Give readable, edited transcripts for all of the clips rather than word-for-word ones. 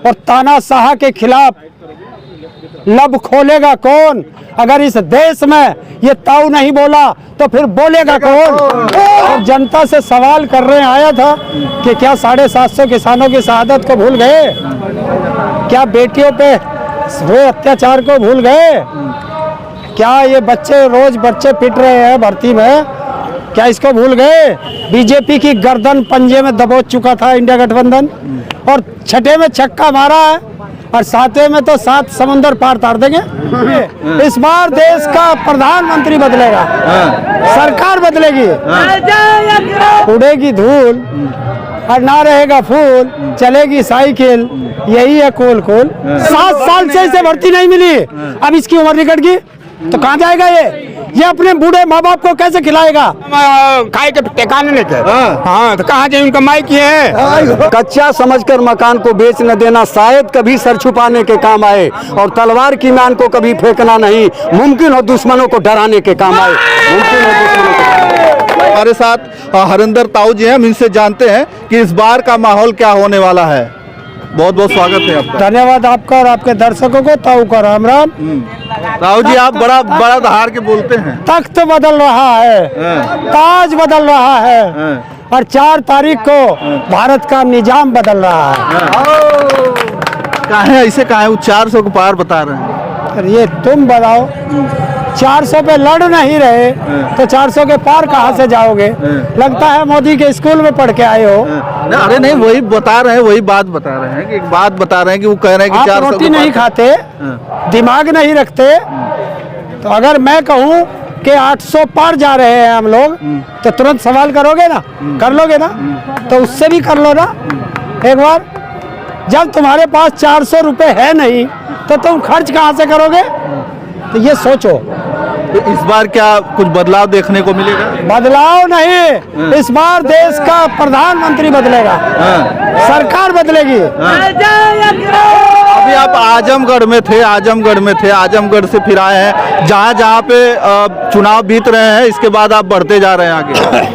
और तानाशाह के खिलाफ लब खोलेगा कौन? अगर इस देश में ये ताऊ नहीं बोला तो फिर बोलेगा कौन? और जनता से सवाल कर रहे आया था कि क्या 750 किसानों की शहादत को भूल गए? क्या बेटियों पे हुए अत्याचार को भूल गए? क्या ये रोज बच्चे पिट रहे हैं भर्ती में, क्या इसको भूल गए? बीजेपी की गर्दन पंजे में दबोच चुका था इंडिया गठबंधन, और छठे में छक्का मारा है और सातवें में तो 7 समुंदर पार तार देंगे। इस बार देश का प्रधानमंत्री बदलेगा, सरकार बदलेगी, उड़ेगी धूल और ना रहेगा फूल, चलेगी साइकिल, यही है कूल कूल। 7 साल से इसे भर्ती नहीं मिली, अब इसकी उम्र निकट गई तो कहाँ जाएगा ये अपने बूढ़े माँ बाप को कैसे खिलाएगा? खाए के ठिकाने लेके हाँ तो कहाँ जाए? उनका माइक है। कच्चा समझकर मकान को बेच न देना शायद कभी सर छुपाने के काम आए, और तलवार की मान को कभी फेंकना नहीं, मुमकिन हो दुश्मनों को डराने के काम आए। मुमकिन हो दुश्मनों को। हमारे साथ हरिंदर ताऊ जी हैं, हम इनसे जानते हैं कि इस बार का माहौल क्या होने वाला है। बहुत बहुत स्वागत है आपका। धन्यवाद आपका और आपके दर्शकों को। ताऊ का राम राम। ताऊ जी आप बड़ा धार के बोलते हैं। तख्त बदल रहा है, ताज बदल रहा है, और 4 तारीख को भारत का निजाम बदल रहा है। काहे ऐसे काहे वो 400 को पार बता रहे हैं? ये तुम बताओ, 400 पे लड़ नहीं रहे तो 400 के पार कहाँ से जाओगे? लगता है मोदी के स्कूल में पढ़ के आए हो। अरे नहीं, वही बता रहे हैं, वही बात बता रहे हैं कि एक बात बता रहे हैं कि वो कह रहे हैं कि 400 रोटी नहीं खाते, दिमाग नहीं रखते, तो अगर मैं कहूँ कि 800 पार जा रहे हैं हम लोग तो तुरंत सवाल करोगे ना? कर लोगे ना? तो उससे भी कर लो ना एक बार। जब तुम्हारे पास 400 रुपए है नहीं तो तुम खर्च कहाँ से करोगे? तो ये सोचो। तो इस बार क्या कुछ बदलाव देखने को मिलेगा? बदलाव नहीं, इस बार देश का प्रधानमंत्री बदलेगा, सरकार बदलेगी। अभी आप आजमगढ़ में थे, आजमगढ़ से फिर आए हैं, जहाँ पे चुनाव बीत रहे हैं, इसके बाद आप बढ़ते जा रहे हैं आगे।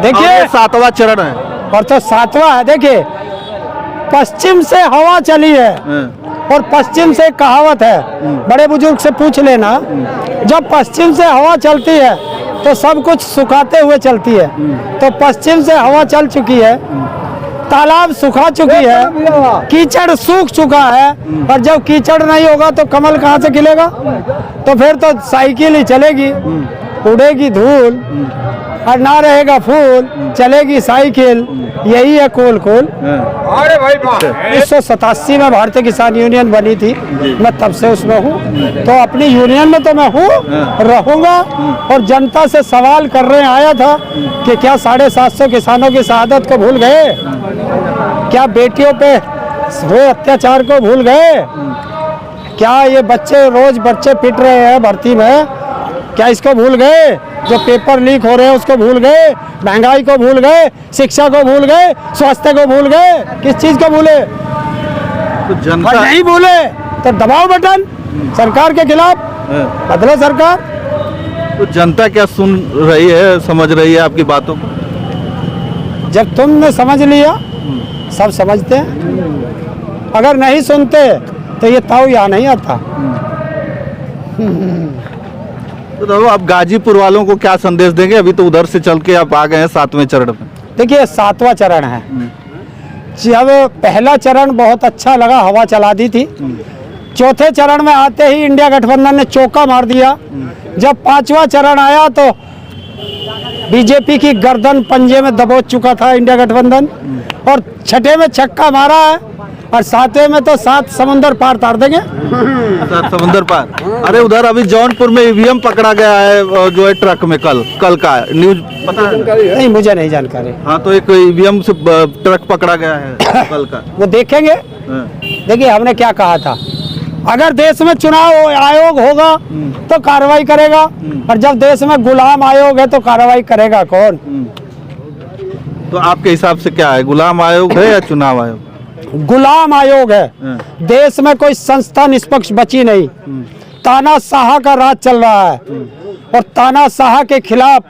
देखिए 7वां चरण है और तो 7वां है। देखिए पश्चिम से हवा चली है, और पश्चिम से कहावत है, बड़े बुजुर्ग से पूछ लेना, जब पश्चिम से हवा चलती है तो सब कुछ सुखाते हुए चलती है। तो पश्चिम से हवा चल चुकी है, तालाब सुखा चुकी है, कीचड़ सूख चुका है, और जब कीचड़ नहीं होगा तो कमल कहाँ से खिलेगा? तो फिर तो साइकिल ही चलेगी, उड़ेगी धूल और ना रहेगा फूल, चलेगी साइकिल, यही है कूल कूल। 1987 में भारतीय किसान यूनियन बनी थी, मैं तब से उसमें हूँ, तो अपनी यूनियन में तो मैं हूँ, रहूँगा। और जनता से सवाल कर रहे आया था कि क्या 750 किसानों की शहादत को भूल गए? क्या बेटियों पे हुए अत्याचार को भूल गए? क्या ये रोज बच्चे पिट रहे हैं भर्ती में, क्या इसको भूल गए? जो पेपर लीक हो रहे हैं उसको भूल गए, महंगाई को भूल गए, शिक्षा को भूल गए, स्वास्थ्य को भूल गए, किस चीज को भूले? तो जनता नहीं भूले तो दबाओ बटन सरकार के खिलाफ, बदलो सरकार। तो जनता क्या सुन रही है, समझ रही है आपकी बातों को? जब तुमने समझ लिया, सब समझते हैं। अगर नहीं सुनते तो ये ताऊ यहाँ नहीं आता। तो आप गाजीपुर वालों को क्या संदेश देंगे? अभी तो उधर से चल के आप आ गए हैं 7वें चरण में। देखिए 7वां चरण है। जब पहला चरण बहुत अच्छा लगा, हवा चला दी थी, चौथे चरण में आते ही इंडिया गठबंधन ने चौका मार दिया। जब 5वां चरण आया तो बीजेपी की गर्दन पंजे में दबोच चुका था इंडिया गठबंधन, और छठे में छक्का मारा है, और 7वें में तो 7 समुंदर पार तार देंगे। 7 समुंदर पार। अरे उधर अभी जौनपुर में ईवीएम पकड़ा गया है, जो है ट्रक में, कल का न्यूज पता है? नहीं, मुझे नहीं जानकारी। हाँ, तो एक ईवीएम से ट्रक पकड़ा गया है कल का। वो देखेंगे। देखिए हमने क्या कहा था, अगर देश में चुनाव आयोग होगा तो कार्रवाई करेगा, और जब देश में गुलाम आयोग है तो कार्रवाई करेगा कौन? तो आपके हिसाब से क्या है, गुलाम आयोग है या चुनाव आयोग? गुलाम आयोग है। देश में कोई संस्था निष्पक्ष बची नहीं, तानाशाह का राज चल रहा है, और तानाशाह के खिलाफ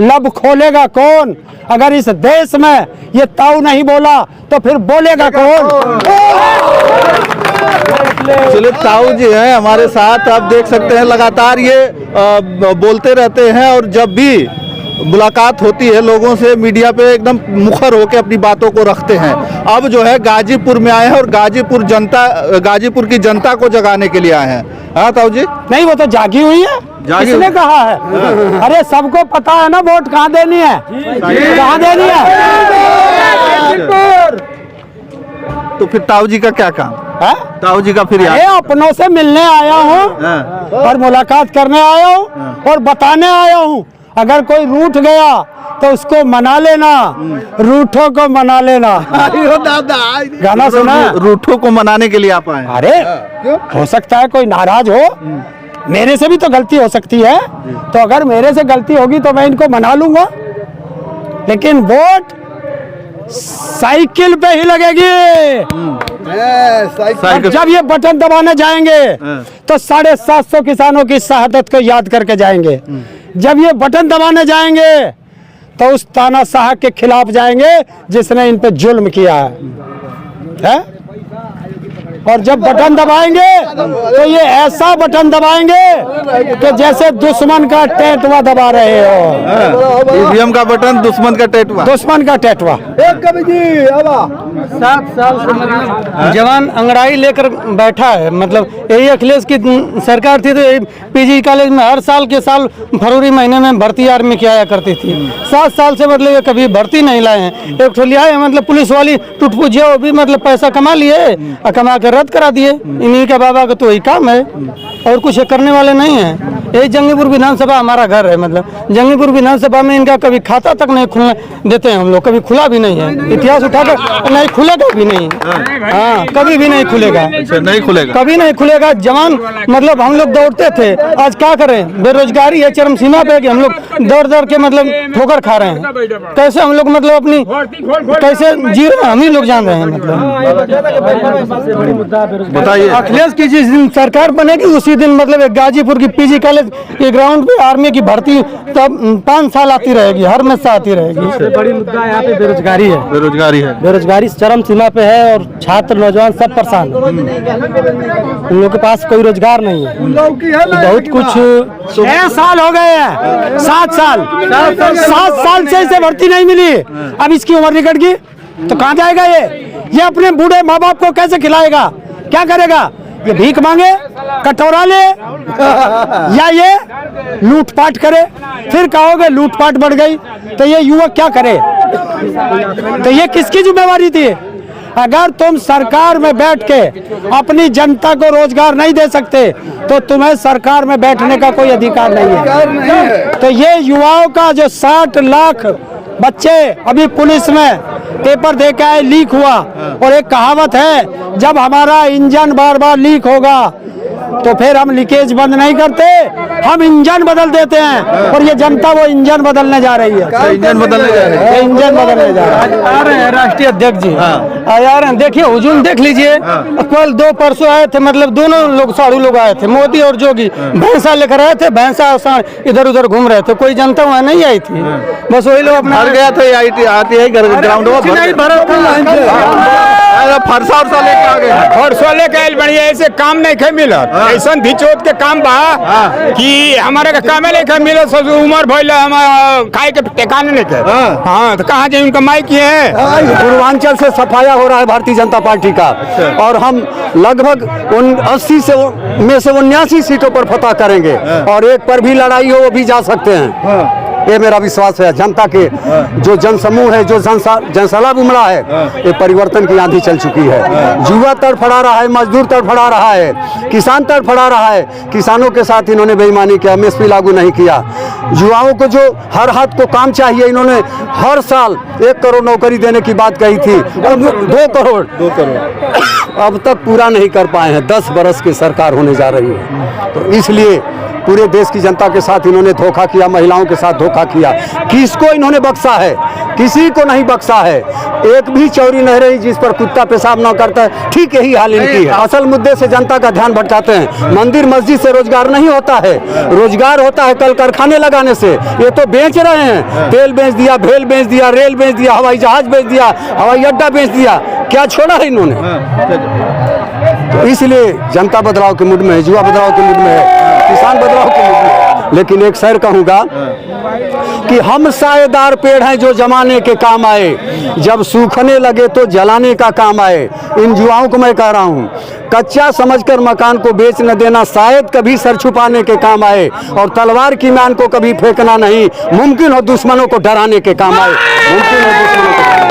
लब खोलेगा कौन? अगर इस देश में ये ताऊ नहीं बोला तो फिर बोलेगा कौन? ताऊ जी हैं हमारे साथ, आप देख सकते हैं लगातार ये बोलते रहते हैं और जब भी मुलाकात होती है लोगों से मीडिया पे एकदम मुखर होकर अपनी बातों को रखते हैं। अब जो है गाजीपुर में आए हैं और गाजीपुर की जनता को जगाने के लिए आए हैं। हाँ ताऊ जी, नहीं वो तो जागी हुई है, किसने कहा है? अरे सबको पता है ना वोट कहाँ देनी है, कहाँ देनी है। तो फिर ताऊ जी का क्या काम है? ताऊ जी का फिर ये अपनों से मिलने आया हूँ और मुलाकात करने आया हूँ और बताने आया हूँ, अगर कोई रूठ गया तो उसको मना लेना, रूठों को मना लेना। गाना सुना? रूठों को मनाने के लिए आप आए? अरे हो सकता है कोई नाराज हो, मेरे से भी तो गलती हो सकती है, तो अगर मेरे से गलती होगी तो मैं इनको मना लूंगा, लेकिन वोट साइकिल पे ही लगेगी। और जब ये बटन दबाने जाएंगे तो 750 किसानों की शहादत को याद करके जाएंगे। जब ये बटन दबाने जाएंगे तो उस तानाशाह के खिलाफ जाएंगे जिसने इन पे जुल्म किया है? और जब बटन दबाएंगे तो ये ऐसा बटन दबाएंगे कि जैसे दुश्मन का टेटवा दबा रहे हो। ईवीएम का बटन दुश्मन का टेटवा, दुश्मन का टेटवा। 7 साल से मतलब जवान अंगड़ाई लेकर बैठा है। मतलब यही अखिलेश की सरकार थी तो पीजी कॉलेज में हर साल के साल फरवरी महीने में भर्ती आर्मी की आया करती थी। 7 साल से मतलब ये कभी भर्ती नहीं लाए हैं। एक ठो लिया है मतलब पुलिस वाली टुटपुजिया, वो भी मतलब पैसा कमा लिए और कमा कर रद्द करा दिए। इन्हीं का बाबा का तो वही काम है और कुछ करने वाले नहीं है। यही जंगीपुर विधानसभा हमारा घर है। मतलब जंगीपुर विधानसभा में इनका कभी खाता तक नहीं खुलने देते हैं हम लोग, कभी खुला भी नहीं है। इतिहास उठाकर नहीं खुलेगा भी नहीं। हाँ, कभी भी नहीं खुलेगा, नहीं खुलेगा, कभी नहीं खुलेगा। जवान मतलब हम लोग दौड़ते थे, आज क्या करें? बेरोजगारी है चरम सीमा पे कि हम लोग दौड़ दौड़ के मतलब ठोकर खा रहे हैं। कैसे हम लोग मतलब अपनी कैसे जी रहे हैं हम ही लोग जान रहे हैं। मतलब बताइए, अखिलेश की जिस दिन सरकार बनेगी उसी दिन मतलब एक गाजीपुर की पीजी कॉलेज के ग्राउंड पे आर्मी की भर्ती तब 5 साल आती रहेगी, हर हमेशा आती रहेगी। सबसे बड़ी मुद्दा यहाँ पे बेरोजगारी है। बेरोजगारी है, बेरोजगारी चरम सीमा पे है और छात्र नौजवान सब परेशान है। उन लोगों के पास कोई रोजगार नहीं है। बहुत कुछ 6 साल हो गए हैं, 7 साल से इसे भर्ती नहीं मिली। अब इसकी उम्र निकट गई तो कहाँ जाएगा ये अपने बूढ़े माँ बाप को कैसे खिलाएगा? क्या करेगा? ये भीख मांगे, कटोरा ले, या ये लूटपाट करे? फिर कहोगे लूटपाट बढ़ गई तो ये युवक क्या करे? तो ये किसकी जिम्मेवारी थी? अगर तुम सरकार में बैठ के अपनी जनता को रोजगार नहीं दे सकते तो तुम्हें सरकार में बैठने का कोई अधिकार नहीं है। तो ये युवाओं का जो 60 लाख बच्चे अभी पुलिस में पेपर दे के आए, लीक हुआ, और एक कहावत है जब हमारा इंजन बार बार लीक होगा तो फिर हम लीकेज बंद नहीं करते, हम इंजन बदल देते हैं। और ये जनता वो इंजन बदलने जा रही है। इंजन बदलने जा रहे हैं, इंजन बदलने जा रहे हैं। आ रहे हैं राष्ट्रीय अध्यक्ष जी आ रहे हैं। देखिए हुजूम देख लीजिए, कल 2 परसों आए थे, मतलब दोनों लोग साधु लोग आए थे, मोदी और जोगी भैंसा लेकर आए थे। भैंसा इधर उधर घूम रहे थे, कोई जनता वहाँ नहीं आई थी। बस वही लोग अपना गया था आती है ग्राउंड फरसा उरसा लेके आ गए और सोले के बढ़िया ऐसे काम नहीं खे मिलत। ऐसा भिचोत के काम बा कि हमारे का काम नहीं खे मिलत। उम्र भइल हम खाए के ठिकाने नहीं थे। हाँ, तो कहाँ जाए उनका माई की है? पूर्वांचल से सफाया हो रहा है भारतीय जनता पार्टी का, और हम लगभग 80 से में से 79 सीटों पर फतह करेंगे, और एक पर भी लड़ाई हो वो भी जा सकते हैं। ये मेरा विश्वास है। जनता के जो जनसमूह है, जो जनसैलाब उमड़ा है, ये परिवर्तन की आंधी चल चुकी है। युवा तड़फड़ा रहा है, मजदूर तड़फड़ा रहा है, किसान तड़फड़ा रहा है। किसानों के साथ इन्होंने बेईमानी किया, एमएसपी लागू नहीं किया। युवाओं को जो हर हाथ को काम चाहिए, इन्होंने हर साल 1 करोड़ नौकरी देने की बात कही थी, अब 2 करोड़ अब तक पूरा नहीं कर पाए हैं। 10 बरस की सरकार होने जा रही है, तो इसलिए पूरे देश की जनता के साथ इन्होंने धोखा किया, महिलाओं के साथ धोखा किया। किसको इन्होंने बख्शा है? किसी को नहीं बख्शा है। एक भी चौरी नहीं रही जिस पर कुत्ता पेशाब ना करता है। ठीक यही हाल इनकी है। असल मुद्दे से जनता का ध्यान भटकाते हैं। मंदिर मस्जिद से रोजगार नहीं होता है, रोजगार होता है कल कारखाने लगाने से। ये तो बेच रहे हैं, तेल बेच दिया, भेल बेच दिया, रेल बेच दिया, हवाई जहाज बेच दिया, हवाई अड्डा बेच दिया, क्या छोड़ा है इन्होंने? तो इसलिए जनता बदलाव के मूड में है, युवा बदलाव के मूड में है, किसान बदलाव के मूड में है। लेकिन एक शेर कहूँगा कि हम सायेदार पेड़ हैं जो जमाने के काम आए, जब सूखने लगे तो जलाने का काम आए। इन युवाओं को मैं कह रहा हूँ, कच्चा समझकर मकान को बेच न देना, शायद कभी सर छुपाने के काम आए। और तलवार की म्यान को कभी फेंकना नहीं, मुमकिन हो दुश्मनों को डराने के काम आए। मुमकिन हो दुश्मनों को